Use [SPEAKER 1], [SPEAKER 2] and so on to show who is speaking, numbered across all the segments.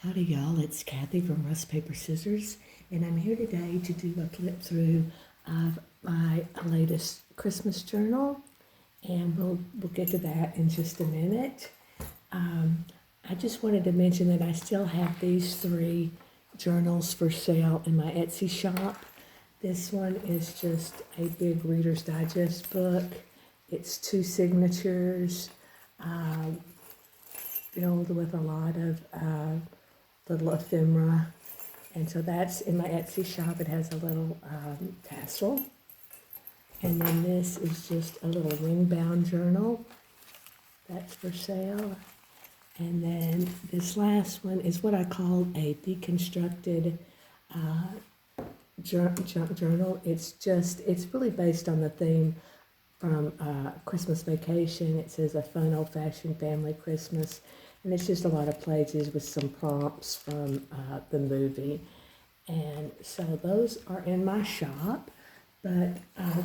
[SPEAKER 1] Howdy y'all, it's Kathy from RustPaperScissors, and I'm here today to do a flip through of my latest Christmas journal, and we'll get to that in just a minute. I just wanted to mention that I still have these 3 journals for sale in my Etsy shop. This one is just a big Reader's Digest book. It's 2 signatures, filled with a lot of little ephemera, and so that's in my Etsy shop. It has a little tassel, and then this is just a little ring-bound journal that's for sale. And then this last one is what I call a deconstructed journal. It's really based on the theme from Christmas Vacation. It says a fun old-fashioned family Christmas, and it's just a lot of pages with some prompts from the movie. And so those are in my shop, but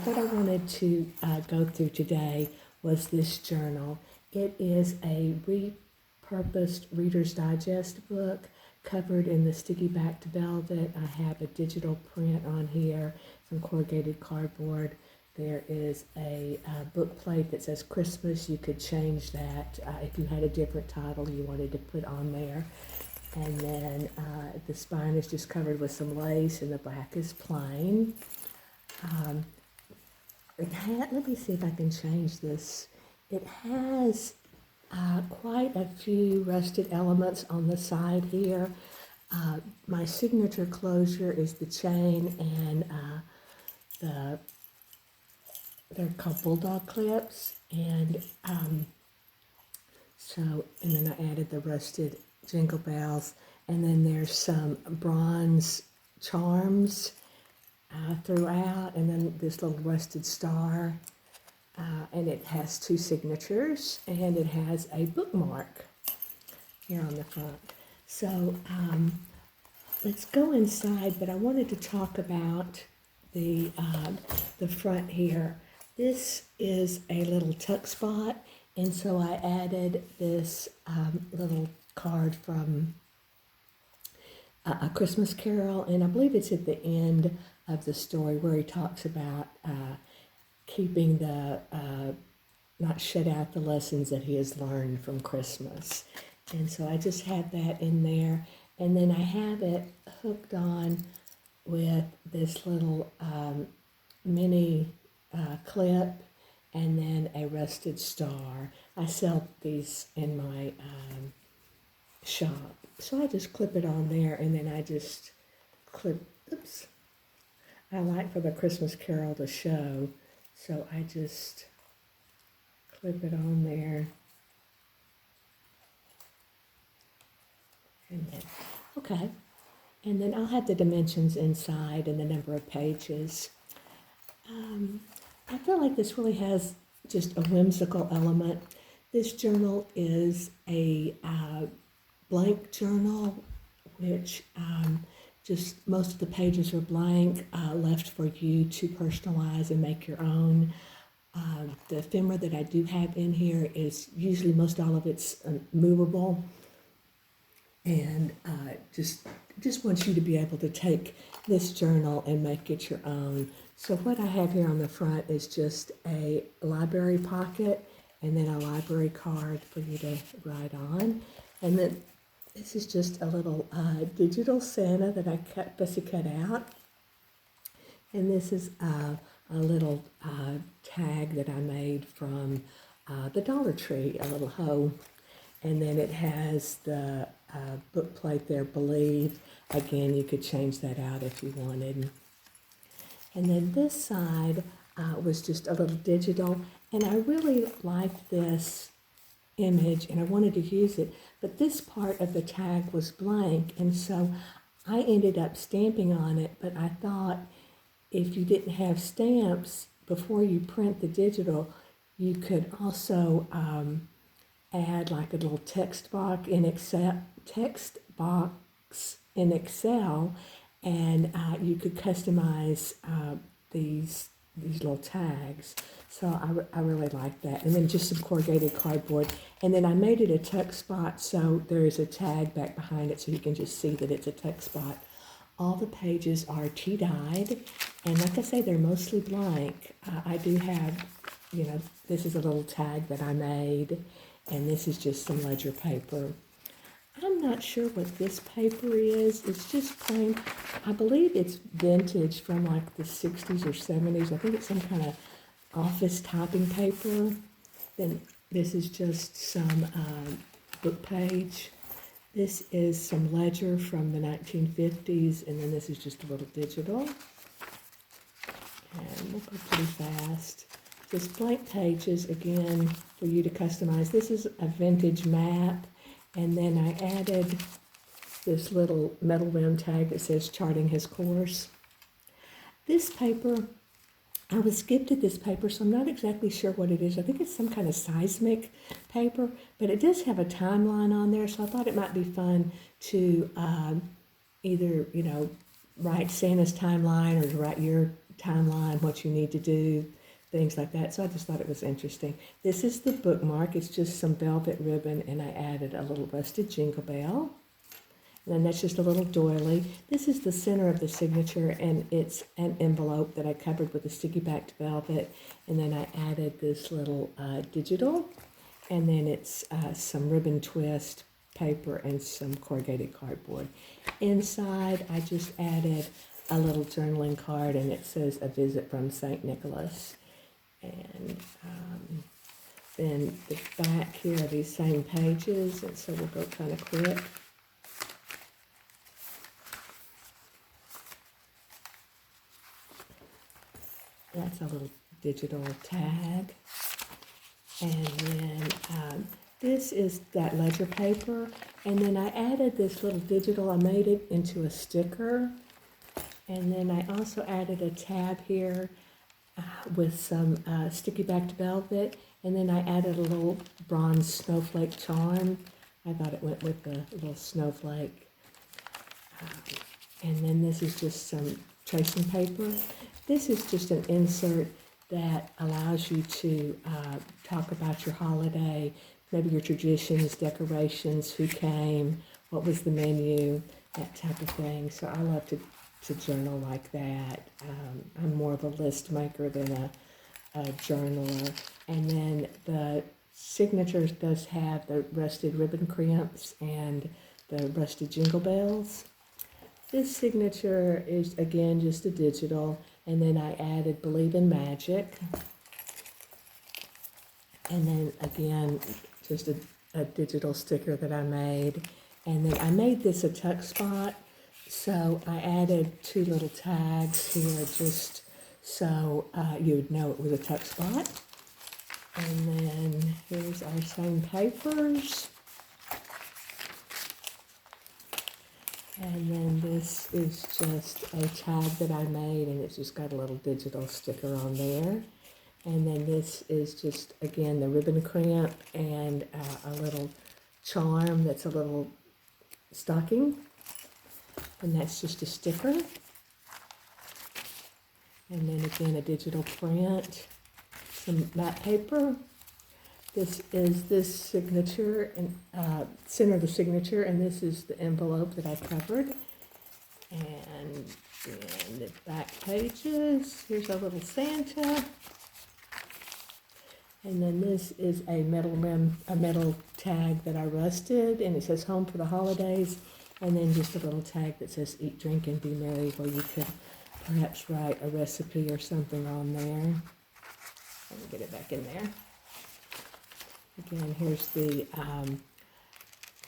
[SPEAKER 1] what I wanted to go through today was this journal. It is a repurposed Reader's Digest book covered in the sticky backed velvet. I have a digital print on here, some corrugated cardboard. There is a book plate that says Christmas. You could change that if you had a different title you wanted to put on there. And then the spine is just covered with some lace, and the back is plain. Let me see if I can change this. It has quite a few rusted elements on the side here. My signature closure is the chain, and they're called bulldog clips, and then I added the rusted jingle bells, and then there's some bronze charms throughout, and then this little rusted star, and it has 2 signatures, and it has a bookmark here on the front. So let's go inside, but I wanted to talk about the front here. This is a little tuck spot, and so I added this little card from A Christmas Carol, and I believe it's at the end of the story where he talks about keeping not shut out the lessons that he has learned from Christmas. And so I just have that in there, and then I have it hooked on with this little mini clip, and then a rusted star. I sell these in my shop, so I just clip it on there, and then I just clip, I like for the Christmas Carol to show, so I just clip it on there. And then, okay, and then I'll have the dimensions inside and the number of pages. I feel like this really has just a whimsical element. This journal is a blank journal, which just most of the pages are blank, left for you to personalize and make your own. The ephemera that I do have in here is usually most all of it's movable, and just wants you to be able to take this journal and make it your own. So what I have here on the front is just a library pocket, and then a library card for you to write on. And then this is just a little digital Santa that I fussy cut out. And this is a little tag that I made from the Dollar Tree, a little hoe. And then it has the book plate there, Believe. Again, you could change that out if you wanted. And then this side was just a little digital, and I really liked this image, and I wanted to use it, but this part of the tag was blank, and so I ended up stamping on it, but I thought if you didn't have stamps before you print the digital, you could also add like a little text box in Excel, and you could customize these these little tags. So I really like that. And then just some corrugated cardboard. And then I made it a tuck spot, so there is a tag back behind it so you can just see that it's a tuck spot. All the pages are tea-dyed, and like I say, they're mostly blank. I do have, you know, this is a little tag that I made, and this is just some ledger paper. I'm not sure what this paper is. It's just plain, I believe it's vintage from like the 60s or 70s. I think it's some kind of office typing paper. Then this is just some book page. This is some ledger from the 1950s, and then this is just a little digital. And we'll go pretty fast. Just blank pages, again, for you to customize. This is a vintage map, and then I added this little metal rim tag that says charting his course. This paper, I was gifted this paper, so I'm not exactly sure what it is. I think it's some kind of seismic paper, but it does have a timeline on there, so I thought it might be fun to either, you know, write Santa's timeline or to write your timeline, what you need to do, things like that. So I just thought it was interesting. This is the bookmark. It's just some velvet ribbon, and I added a little rusted jingle bell. And then that's just a little doily. This is the center of the signature, and it's an envelope that I covered with a sticky backed velvet. And then I added this little digital, and then it's some ribbon twist paper and some corrugated cardboard. Inside, I just added a little journaling card, and it says a visit from St. Nicholas. And then the back here are these same pages, and so we'll go kind of quick. That's a little digital tag. And then this is that ledger paper. And then I added this little digital, I made it into a sticker. And then I also added a tab here with some sticky backed velvet. And then I added a little bronze snowflake charm. I thought it went with the little snowflake. And then this is just some tracing paper. This is just an insert that allows you to talk about your holiday, maybe your traditions, decorations, who came, what was the menu, that type of thing. So I love to journal like that. I'm more of a list maker than a journaler. And then the signatures does have the rusted ribbon crimps and the rusted jingle bells. This signature is, again, just a digital, and then I added Believe in Magic. And then, again, just a digital sticker that I made. And then I made this a tuck spot, so I added two little tags here just so you would know it was a tuck spot. And then here's our same papers. And then this is just a tag that I made, and it's just got a little digital sticker on there. And then this is just, again, the ribbon crimp and a little charm that's a little stocking. And that's just a sticker. And then again, a digital print, some matte paper. This is this signature, and center of the signature, and this is the envelope that I covered. And then the back pages, here's our little Santa. And then this is a metal tag that I rusted, and it says home for the holidays. And then just a little tag that says eat, drink, and be merry, where you could perhaps write a recipe or something on there. Let me get it back in there. Again, here's the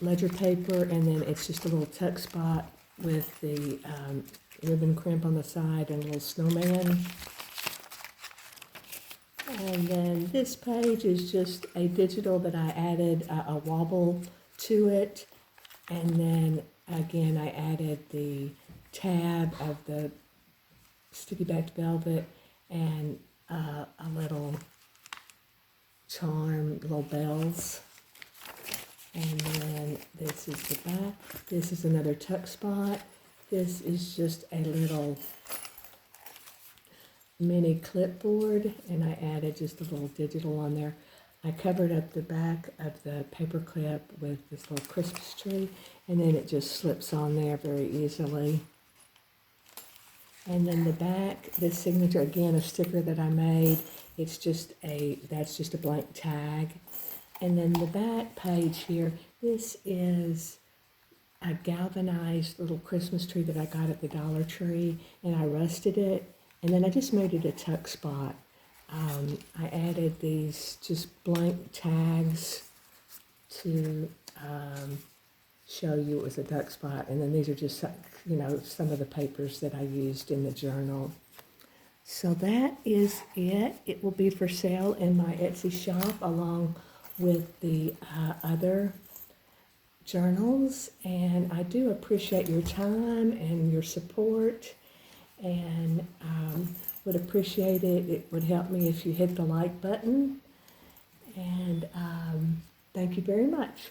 [SPEAKER 1] ledger paper, and then it's just a little tuck spot with the ribbon crimp on the side and a little snowman. And then this page is just a digital that I added a wobble to it. And then again, I added the tab of the sticky backed velvet and a little charm, little bells. And then this is the back. This is another tuck spot. This is just a little mini clipboard, and I added just a little digital on there. I covered up the back of the paper clip with this little Christmas tree, and then it just slips on there very easily. And then the back, this signature, again, a sticker that I made, that's just a blank tag. And then the back page here, this is a galvanized little Christmas tree that I got at the Dollar Tree, and I rusted it, and then I just made it a tuck spot. I added these just blank tags to show you it was a duck spot, and then these are just some of the papers that I used in the journal. So that is it. It will be for sale in my Etsy shop along with the other journals, and I do appreciate your time and your support, and would appreciate it. It would help me if you hit the like button, and thank you very much.